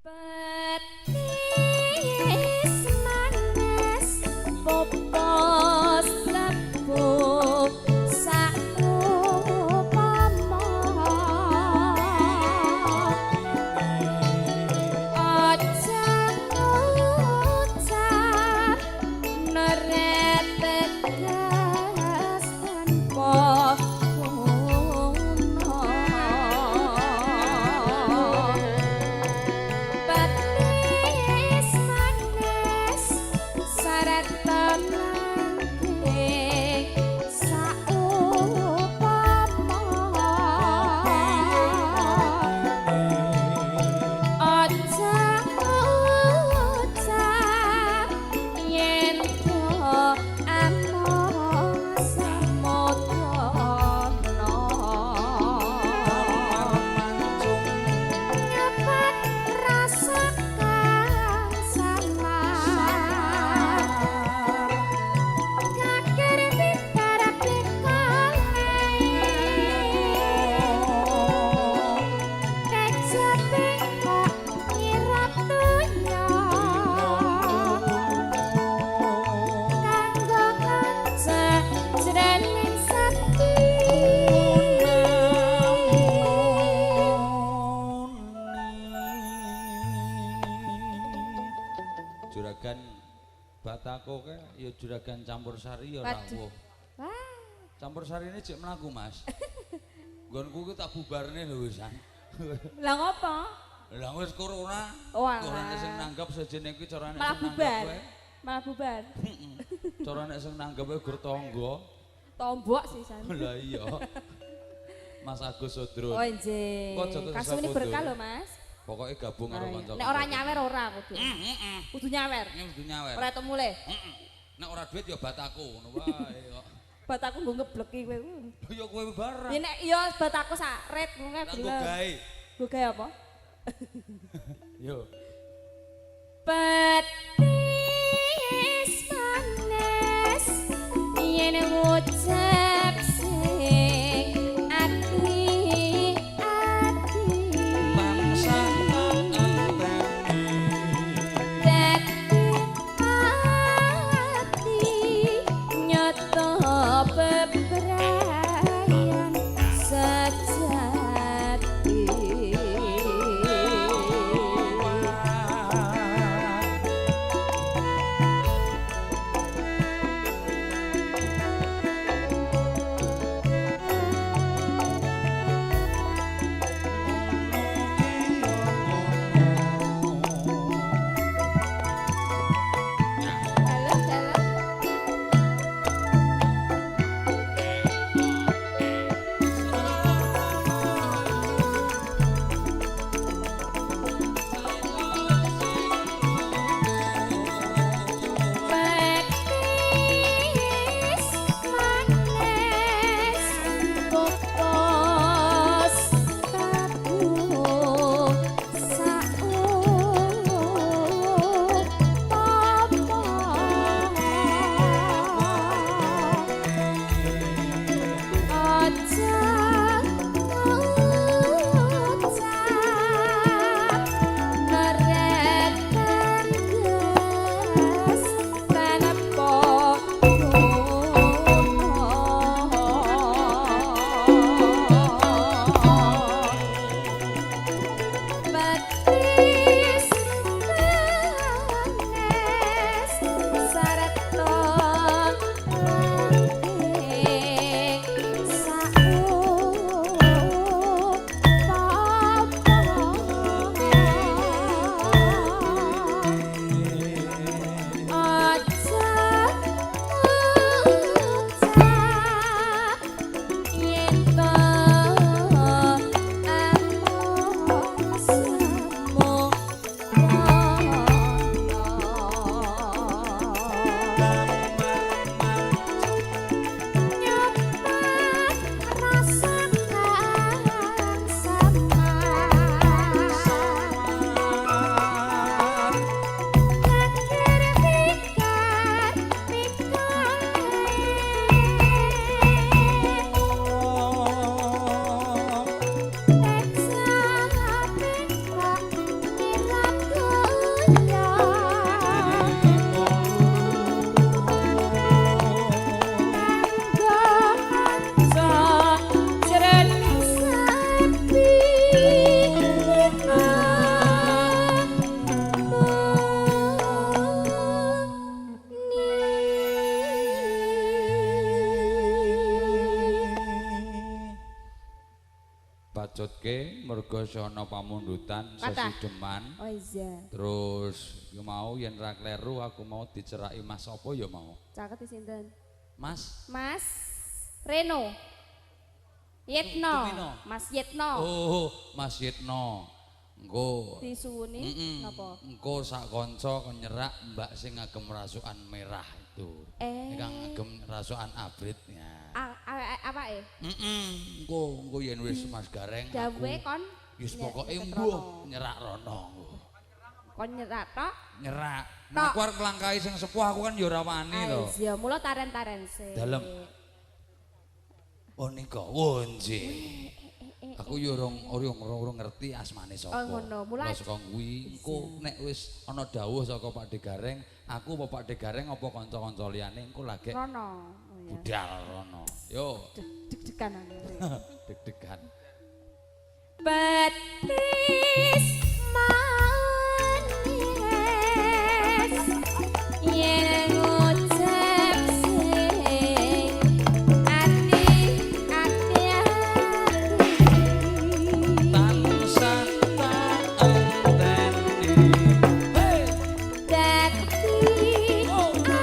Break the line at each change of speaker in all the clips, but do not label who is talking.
Petis manis popos lebuk sakupama aja ngucap neret tegas tanpa
Juragan Batako ke ya juragan campur sari ya rawuh.
Wah.
Campur sari ini cek mlaku, Mas. Nggonku ki tak bubarne lho wisan.
Lah ngopo?
Lah wis corona.
Oh alah.
Corona sing nanggap sejene iki carane
malah bubar. Malah bubar.
Carane sing nanggap wae gur tangga.
Tombok sih san.
Lah iya. Mas Agus Sodron.
Oh nggih. Kasune berkah lho, Mas.
Pokoknya gabung karo kanca.
Nek ora nyawer ora kudu. Kudu nyawer.
Kudu nyawer.
Ora temule.
Nek ora duit ya bataku ngono wae kok.
Bataku nggo ngebleki kowe.
Ya kowe barang.
Ya nek ya bataku sakret ngono
gelem. Nggo gawe.
Nggo gawe apa?
Yo.
Petis manis yen ngucap sing
bacutke mergo sono pamundutan
Kathah.
sesideman.
Oh iya.
Terus yo mau yen ra kleru aku mau diceraki Mas apa ya mau.
Caket sinten?
Mas.
Mas Reno. Yetno.
Tumino.
Mas Yetno.
Oh, Mas Yitno. Engko
Disuwuni napa?
engko sak kanca kon nyerak Mbak sing ngagem rasukan merah itu. Kang ngagem rasukan abrit ya.
Apake?
Engko yen wis Mas Gareng
Dawe kon
wis pokoke mbuh nyerak rono.
kon nyerak tok.
Nyerak. Nah, aku arep nglangkahi sing sepuh aku kan ya ora wani to.
Iya, mula taren-taren sih.
Dalem. Oh nika wonje. Aku yo urung ngerti asmane sapa.
Oh ngono, mulai
saka kuwi engko nek wis ana dawuh saka Pak De Gareng, aku apa Pak De Gareng apa kanca-kanca liyane engko lagi
rono. Oh ya.
budal rono. Yo.
Deg-degan aku.
Deg-degan.
Betis manis yen ngucap sing ati-ati
Tansah tak enteni. Hey!
dadi ati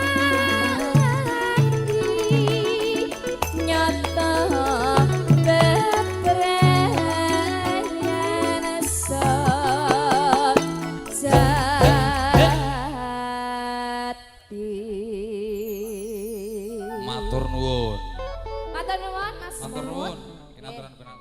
nyoto bebrayan sejati.
Matur nuwun.
Matur nuwun Mas.
Matur nuwun. Kinaturan benar.